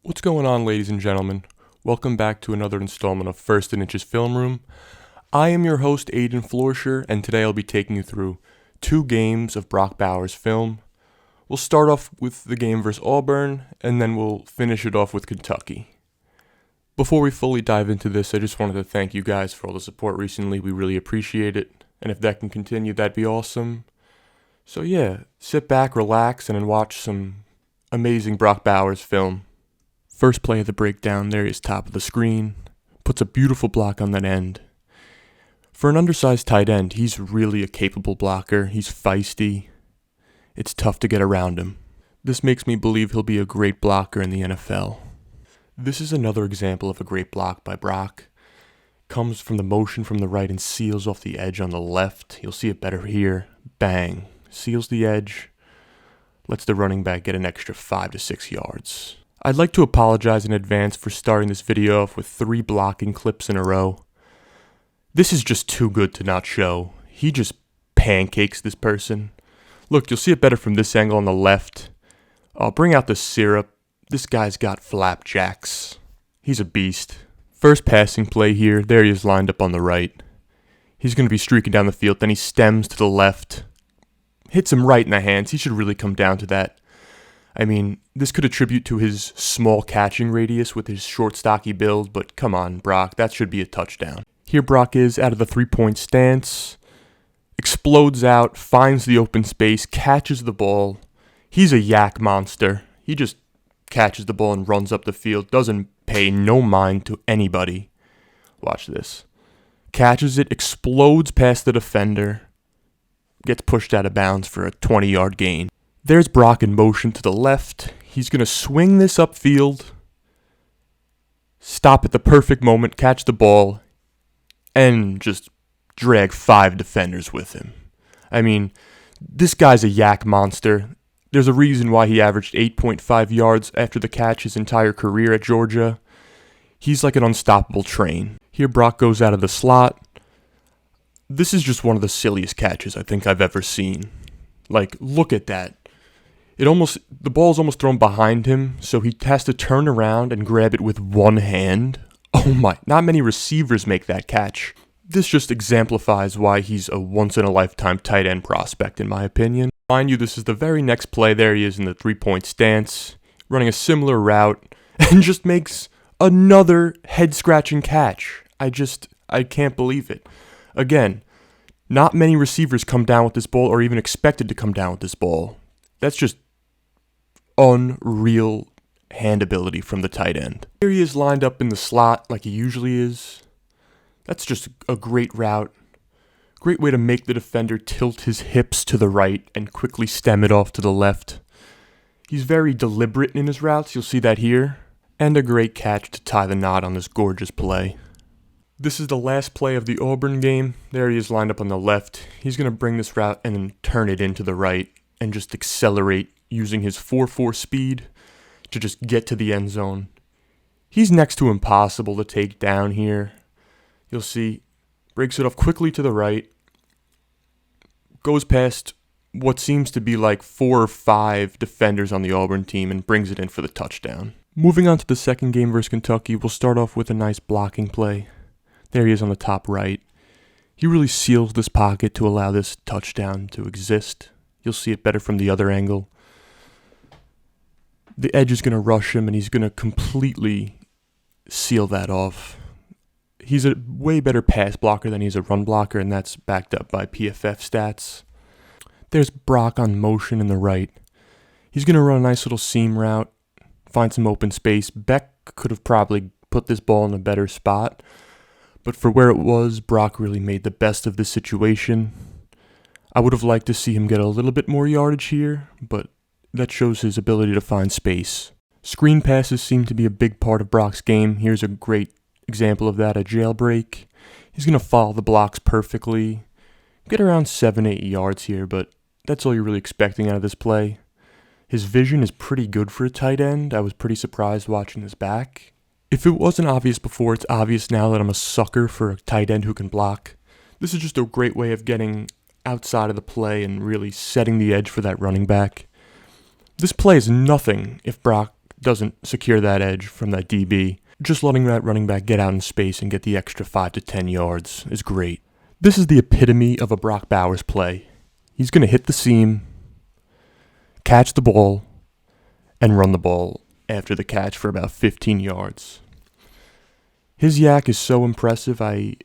What's going on, ladies and gentlemen? Welcome back to another installment of First and Inches Film Room. I am your host, Aiden Florsher, and today I'll be taking you through 2 games of Brock Bowers film. We'll start off with the game versus Auburn, and then we'll finish it off with Kentucky. Before we fully dive into this, I just wanted to thank you guys for all the support recently. We really appreciate it, and if that can continue, that'd be awesome. So yeah, sit back, relax, and then watch some amazing Brock Bowers film. First play of the breakdown, there he is top of the screen, puts a beautiful block on that end. For an undersized tight end, he's really a capable blocker. He's feisty. It's tough to get around him. This makes me believe he'll be a great blocker in the NFL. This is another example of a great block by Brock. Comes from the motion from the right and seals off the edge on the left. You'll see it better here. Bang. Seals the edge. Lets the running back get an extra 5 to 6 yards. I'd like to apologize in advance for starting this video off with 3 blocking clips in a row. This is just too good to not show. He just pancakes this person. Look, you'll see it better from this angle on the left. I'll bring out the syrup. This guy's got flapjacks. He's a beast. First passing play here. There he is lined up on the right. He's going to be streaking down the field. Then he stems to the left. Hits him right in the hands. He should really come down to that. I mean, this could attribute to his small catching radius with his short, stocky build, but come on, Brock, that should be a touchdown. Here Brock is out of the 3-point stance, explodes out, finds the open space, catches the ball. He's a yak monster. He just catches the ball and runs up the field, doesn't pay no mind to anybody. Watch this. Catches it, explodes past the defender, gets pushed out of bounds for a 20-yard gain. There's Brock in motion to the left. He's going to swing this upfield, stop at the perfect moment, catch the ball, and just drag 5 defenders with him. I mean, this guy's a yak monster. There's a reason why he averaged 8.5 yards after the catch his entire career at Georgia. He's like an unstoppable train. Here Brock goes out of the slot. This is just one of the silliest catches I think I've ever seen. Like, look at that. The ball's almost thrown behind him, so he has to turn around and grab it with one hand. Oh my, not many receivers make that catch. This just exemplifies why he's a once-in-a-lifetime tight end prospect, in my opinion. Mind you, this is the very next play. There he is in the 3-point stance, running a similar route, and just makes another head-scratching catch. I can't believe it. Again, not many receivers come down with this ball or even expected to come down with this ball. That's just unreal hand ability from the tight end. Here he is lined up in the slot like he usually is. That's just a great route. Great way to make the defender tilt his hips to the right and quickly stem it off to the left. He's very deliberate in his routes. You'll see that here. And a great catch to tie the knot on this gorgeous play. This is the last play of the Auburn game. There he is lined up on the left. He's going to bring this route and then turn it into the right and just accelerate using his 4.4 speed to just get to the end zone. He's next to impossible to take down here. You'll see, breaks it off quickly to the right, goes past what seems to be like 4 or 5 defenders on the Auburn team and brings it in for the touchdown. Moving on to the second game versus Kentucky, we'll start off with a nice blocking play. There he is on the top right. He really seals this pocket to allow this touchdown to exist. You'll see it better from the other angle. The edge is going to rush him, and he's going to completely seal that off. He's a way better pass blocker than he's a run blocker, and that's backed up by PFF stats. There's Brock on motion in the right. He's going to run a nice little seam route, find some open space. Beck could have probably put this ball in a better spot, but for where it was, Brock really made the best of the situation. I would have liked to see him get a little bit more yardage here, but that shows his ability to find space. Screen passes seem to be a big part of Brock's game. Here's a great example of that, a jailbreak. He's going to follow the blocks perfectly. Get around 7-8 yards here, but that's all you're really expecting out of this play. His vision is pretty good for a tight end. I was pretty surprised watching this back. If it wasn't obvious before, it's obvious now that I'm a sucker for a tight end who can block. This is just a great way of getting outside of the play and really setting the edge for that running back. This play is nothing if Brock doesn't secure that edge from that DB. Just letting that running back get out in space and get the extra 5 to 10 yards is great. This is the epitome of a Brock Bowers play. He's going to hit the seam, catch the ball, and run the ball after the catch for about 15 yards. His yak is so impressive. I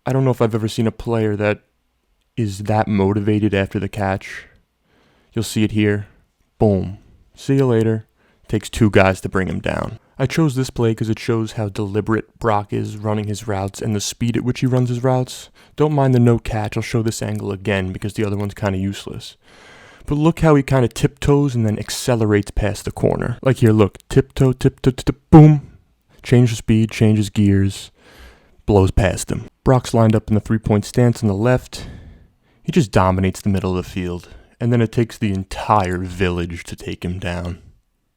don't know if I've ever seen a player that is that motivated after the catch. You'll see it here. Boom. See you later. Takes 2 guys to bring him down. I chose this play because it shows how deliberate Brock is running his routes and the speed at which he runs his routes. Don't mind the no catch. I'll show this angle again because the other one's kind of useless. But look how he kind of tiptoes and then accelerates past the corner. Like here, look. Tiptoe, tiptoe, boom. Change the speed, changes gears, blows past him. Brock's lined up in the 3-point stance on the left. He just dominates the middle of the field. And then it takes the entire village to take him down.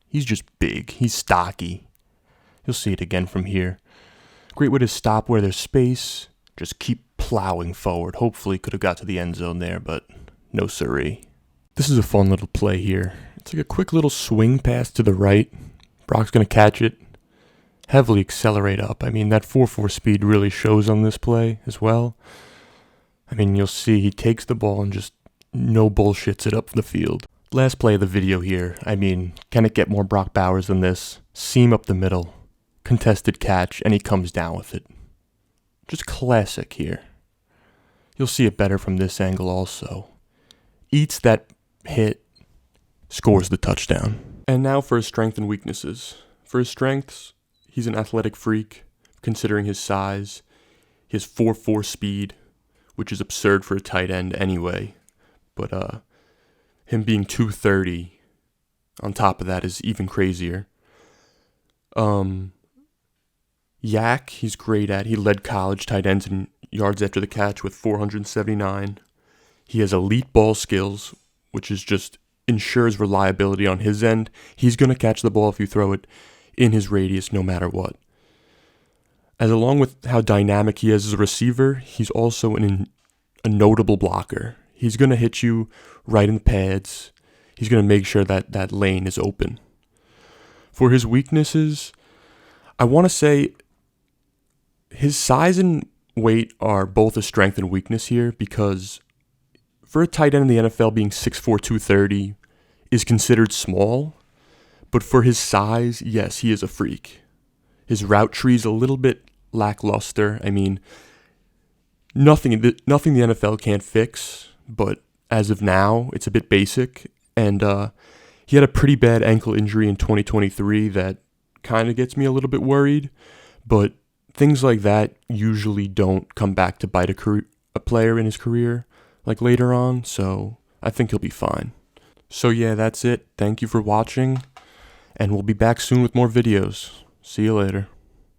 He's just big. He's stocky. You'll see it again from here. Great way to stop where there's space. Just keep plowing forward. Hopefully could have got to the end zone there, but no siree. This is a fun little play here. It's like a quick little swing pass to the right. Brock's going to catch it. Heavily accelerate up. I mean, that 4.4 speed really shows on this play as well. I mean, you'll see he takes the ball and just no bullshits it up the field. Last play of the video here. I mean, can it get more Brock Bowers than this? Seam up the middle. Contested catch, and he comes down with it. Just classic here. You'll see it better from this angle also. Eats that hit, scores the touchdown. And now for his strengths and weaknesses. For his strengths, he's an athletic freak, considering his size. He has 4.4 speed, which is absurd for a tight end anyway. But him being 230 on top of that is even crazier. Yak, he's great at. He led college tight ends in yards after the catch with 479. He has elite ball skills, which is just ensures reliability on his end. He's going to catch the ball if you throw it in his radius no matter what. As along with how dynamic he is as a receiver, he's also a notable blocker. He's going to hit you right in the pads. He's going to make sure that that lane is open. For his weaknesses, I want to say his size and weight are both a strength and weakness here because for a tight end in the NFL, being 6'4", 230 is considered small. But for his size, yes, he is a freak. His route tree is a little bit lackluster. I mean, nothing the NFL can't fix, but as of now, it's a bit basic. And he had a pretty bad ankle injury in 2023 that kind of gets me a little bit worried. But things like that usually don't come back to bite a player in his career like later on. So I think he'll be fine. So yeah, that's it. Thank you for watching. And we'll be back soon with more videos. See you later.